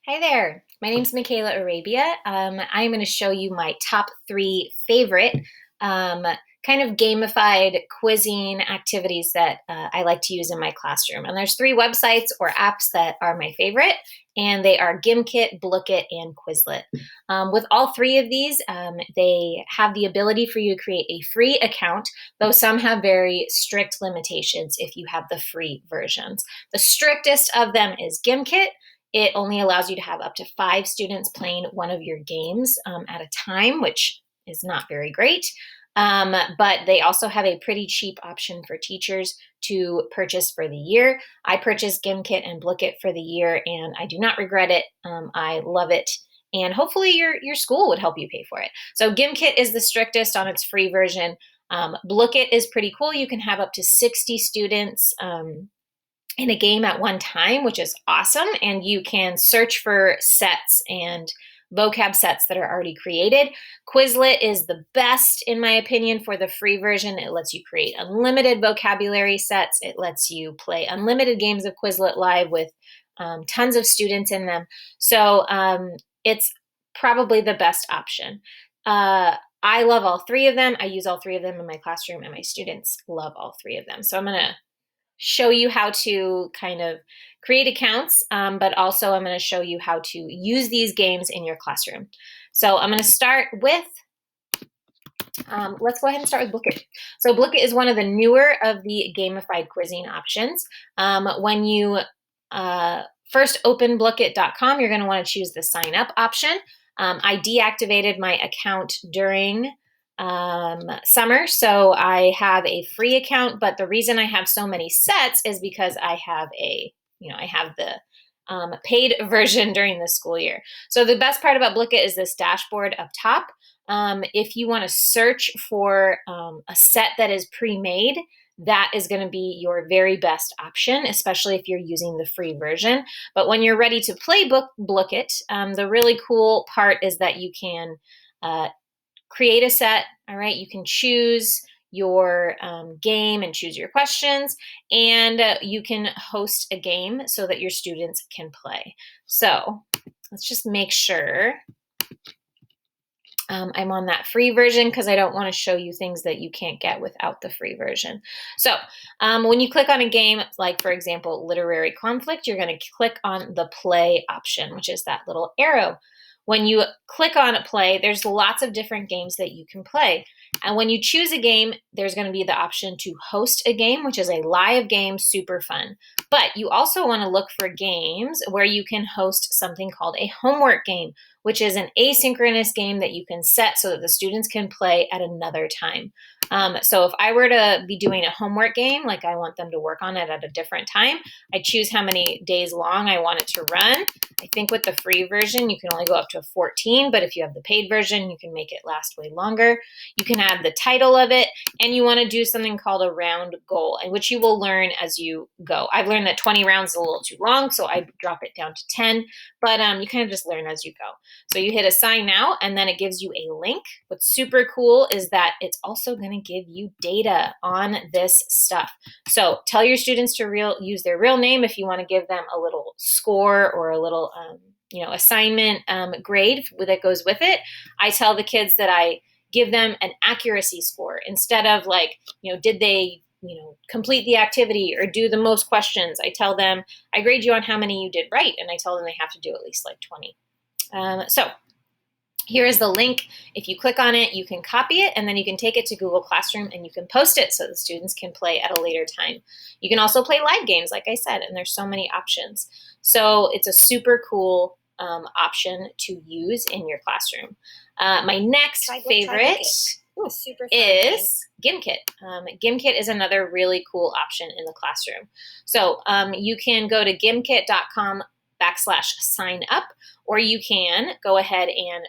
Hi there, my name is Michaela Arabia. I'm going to show you my top three favorite um, kind of gamified quizzing activities that I like to use in my classroom. And there's three websites or apps that are my favorite, and they are Gimkit, Blooket, and Quizlet. With all three of these, they have the ability for you to create a free account, though some have very strict limitations if you have the free versions. The strictest of them is Gimkit. It only allows you to have up to 5 students playing one of your games at a time, which is not very great. But they also have a pretty cheap option for teachers to purchase for the year. I purchased Gimkit and Blooket for the year, and I do not regret it. I love it, and hopefully your school would help you pay for it. So Gimkit is the strictest on its free version. Blooket is pretty cool. You can have up to 60 students in a game at one time, which is awesome. And you can search for sets and vocab sets that are already created. Quizlet is the best, in my opinion, for the free version. It lets you create unlimited vocabulary sets. It lets you play unlimited games of Quizlet Live with tons of students in them. So it's probably the best option. I love all three of them. I use all three of them in my classroom, and my students love all three of them. So I'm going to show you how to kind of create accounts, but also I'm going to show you how to use these games in your classroom. So I'm going to start with, let's go ahead and start with Blooket. So Blooket is one of the newer of the gamified quizzing options. When you first open Blooket.com, you're going to want to choose the sign up option. I deactivated my account during summer, so I have a free account, but the reason I have so many sets is because I have the paid version during the school year. So the best part about Blooket is this dashboard up top. If you want to search for a set that is pre-made, that is going to be your very best option, especially if you're using the free version. But when you're ready to play Blooket, the really cool part is that you can create a set. All right, you can choose your game and choose your questions, and you can host a game so that your students can play. So let's just make sure I'm on that free version because I don't want to show you things that you can't get without the free version. So when you click on a game, like for example, literary conflict, you're going to click on the play option, which is that little arrow. When you click on play, there's lots of different games that you can play. And when you choose a game, there's going to be the option to host a game, which is a live game, super fun. But you also want to look for games where you can host something called a homework game, which is an asynchronous game that you can set so that the students can play at another time. So if I were to be doing a homework game, like I want them to work on it at a different time, I choose how many days long I want it to run. I think with the free version, you can only go up to 14, but if you have the paid version, you can make it last way longer. You can add the title of it, and you want to do something called a round goal, which you will learn as you go. I've learned that 20 rounds is a little too long, so I drop it down to 10, but you kind of just learn as you go. So you hit assign now, and then it gives you a link. What's super cool is that it's also going to give you data on this stuff. So tell your students to use their real name if you want to give them a little score or a little assignment grade that goes with it. I tell the kids that I give them an accuracy score instead of did they complete the activity or do the most questions. I tell them I grade you on how many you did right, and I tell them they have to do at least 20. So here is the link. If you click on it, you can copy it, and then you can take it to Google Classroom and you can post it so the students can play at a later time. You can also play live games, like I said, and there's so many options. So it's a super cool option to use in your classroom. My next favorite is Gimkit. Gimkit is another really cool option in the classroom. So you can go to gimkit.com/sign up, or you can go ahead and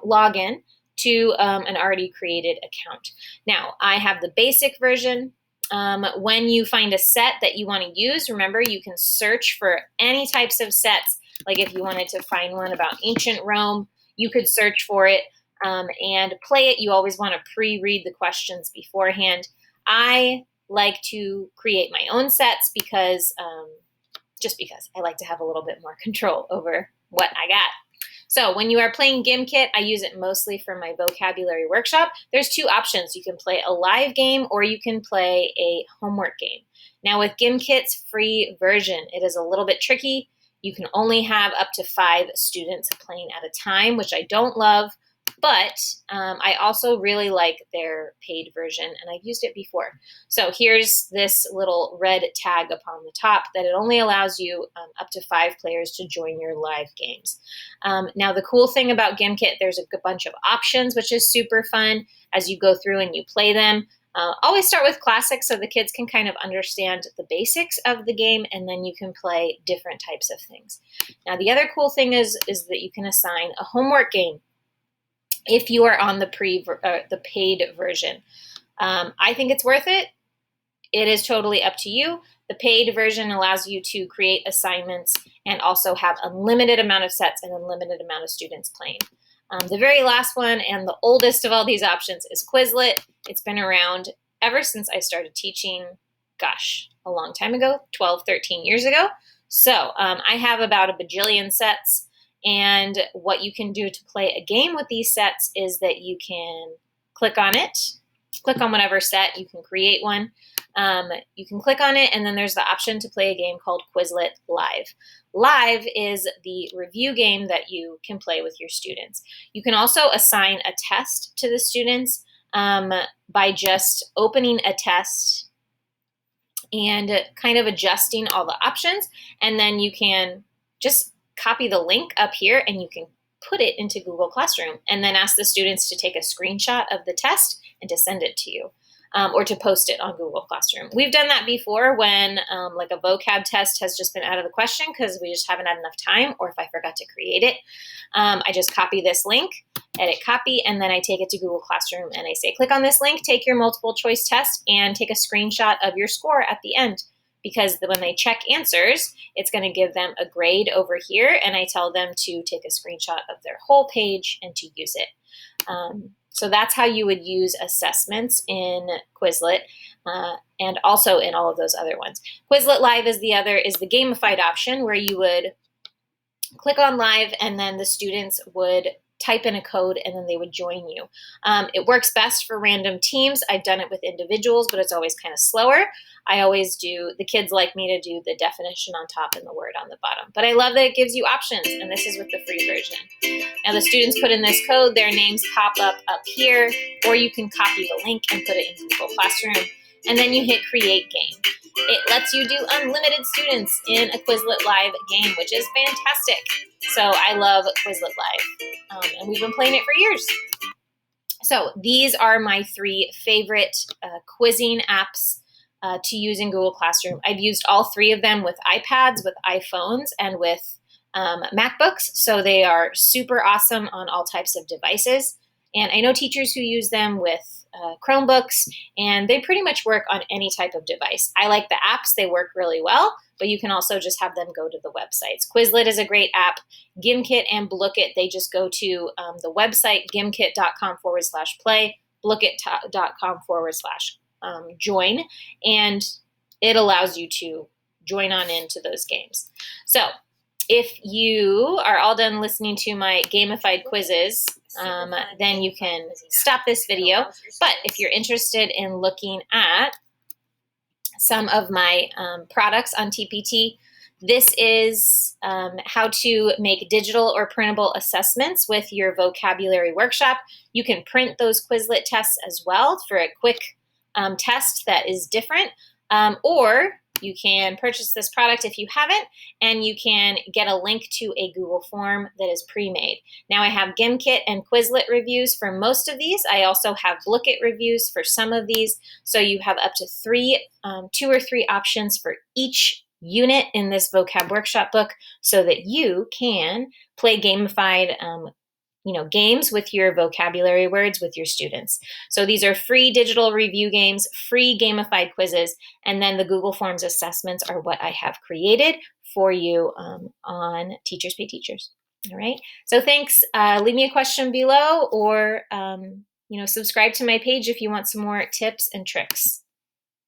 log in to an already created account. Now, I have the basic version. When you find a set that you want to use, remember you can search for any types of sets. Like if you wanted to find one about ancient Rome, you could search for it and play it. You always want to pre-read the questions beforehand. I like to create my own sets because just because I like to have a little bit more control over what I got. So when you are playing Gimkit, I use it mostly for my vocabulary workshop. There's two options. You can play a live game or you can play a homework game. Now with Gimkit's free version, it is a little bit tricky. You can only have up to 5 students playing at a time, which I don't love, but I also really like their paid version, and I've used it before. So here's this little red tag up on the top that it only allows you up to 5 players to join your live games. Now the cool thing about Gimkit, there's a bunch of options, which is super fun as you go through and you play them. Always start with classics so the kids can kind of understand the basics of the game, and then you can play different types of things. Now the other cool thing is that you can assign a homework game if you are on the paid version. I think it's worth it. It is totally up to you. The paid version allows you to create assignments and also have unlimited amount of sets and unlimited amount of students playing. The very last one and the oldest of all these options is Quizlet. It's been around ever since I started teaching, gosh, a long time ago, 12, 13 years ago. So I have about a bajillion sets. And what you can do to play a game with these sets is that you can click on it, click on whatever set, you can create one. You can click on it, and then there's the option to play a game called Quizlet Live. Live is the review game that you can play with your students. You can also assign a test to the students by just opening a test and kind of adjusting all the options, and then you can just copy the link up here and you can put it into Google Classroom and then ask the students to take a screenshot of the test and to send it to you or to post it on Google Classroom. We've done that before when like a vocab test has just been out of the question because we just haven't had enough time, or if I forgot to create it. I just copy this link, edit copy, and then I take it to Google Classroom and I say, click on this link, take your multiple choice test, and take a screenshot of your score at the end. Because when they check answers, it's going to give them a grade over here, and I tell them to take a screenshot of their whole page and to use it. So that's how you would use assessments in Quizlet and also in all of those other ones. Quizlet Live is the gamified option where you would click on live and then the students would type in a code and then they would join you. It works best for random teams. I've done it with individuals, but it's always kind of slower. The kids like me to do the definition on top and the word on the bottom. But I love that it gives you options, and this is with the free version. Now the students put in this code, their names pop up here, or you can copy the link and put it in Google Classroom, and then you hit Create Game. It lets you do unlimited students in a Quizlet Live game, which is fantastic. So I love Quizlet Live, and we've been playing it for years. So these are my 3 favorite quizzing apps to use in Google Classroom. I've used all 3 of them with iPads, with iPhones, and with MacBooks. So they are super awesome on all types of devices. And I know teachers who use them with Chromebooks, and they pretty much work on any type of device. I like the apps. They work really well, but you can also just have them go to the websites. Quizlet is a great app. Gimkit and Blooket, they just go to the website, gimkit.com/play, blooket.com/join, and it allows you to join on into those games. So if you are all done listening to my gamified quizzes, then you can stop this video. But if you're interested in looking at some of my products on TPT, this is how to make digital or printable assessments with your vocabulary workshop. You can print those Quizlet tests as well for a quick test that is different, or you can purchase this product if you haven't, and you can get a link to a Google form that is pre-made. Now I have Gimkit and Quizlet reviews for most of these. I also have Blooket reviews for some of these. So you have up to 2 or 3 options for each unit in this vocab workshop book so that you can play gamified games with your vocabulary words with your students. So these are free digital review games, free gamified quizzes, and then the Google Forms assessments are what I have created for you on Teachers Pay Teachers. All right. So thanks. Leave me a question below, or subscribe to my page if you want some more tips and tricks.